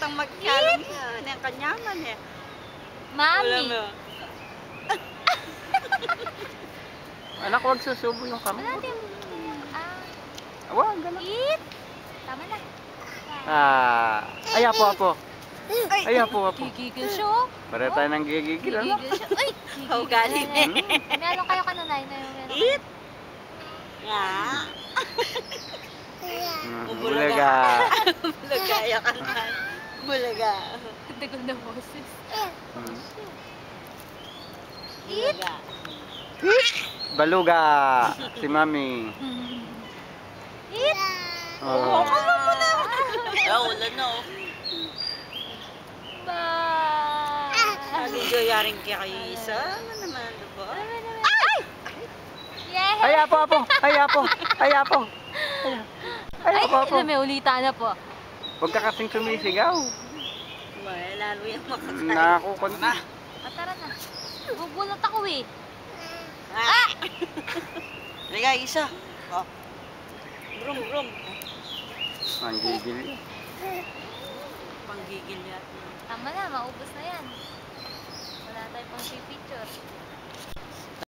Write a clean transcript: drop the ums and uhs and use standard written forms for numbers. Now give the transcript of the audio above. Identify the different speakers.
Speaker 1: ang magkalang yan. Ang kanyaman eh.
Speaker 2: Mami.
Speaker 3: Anak, huwag susubo yung kamay.
Speaker 2: Wala din.
Speaker 3: Wag, gano'n.
Speaker 2: Eat. Tama na.
Speaker 3: Ay, apo. Ay, apo.
Speaker 2: Gigigil siya, oh.
Speaker 3: Pareho tayo nang gigigil, ano?
Speaker 2: Gigigil siya. Ay,
Speaker 1: Oh, galing eh.
Speaker 2: Meron kayo kanunay na yung meron.
Speaker 1: Eat! Nga.
Speaker 3: Bulaga.
Speaker 1: Bulaga, yakan na. Bulaga.
Speaker 2: Tagal na boses.
Speaker 1: Bulaga.
Speaker 3: Baluga. Si Mami.
Speaker 2: Eat.
Speaker 1: Oo, kala mo na. Wala na. Nag-enjoy yaring kaya kayo isa. Ano naman, diba?
Speaker 2: Ay! Yeah!
Speaker 3: Ay, apo.
Speaker 2: Ay, may ulita na po.
Speaker 3: Huwag ka kasing sumisigaw.
Speaker 1: Lalo yung makakain.
Speaker 3: Nakukuna.
Speaker 2: Tara na. Bubulot ako eh.
Speaker 1: Liga, isa. Oh. Brum.
Speaker 3: Ang gigil.
Speaker 1: Panggigil yan.
Speaker 2: Tama na, maubos na yan. Wala tayo pang picture.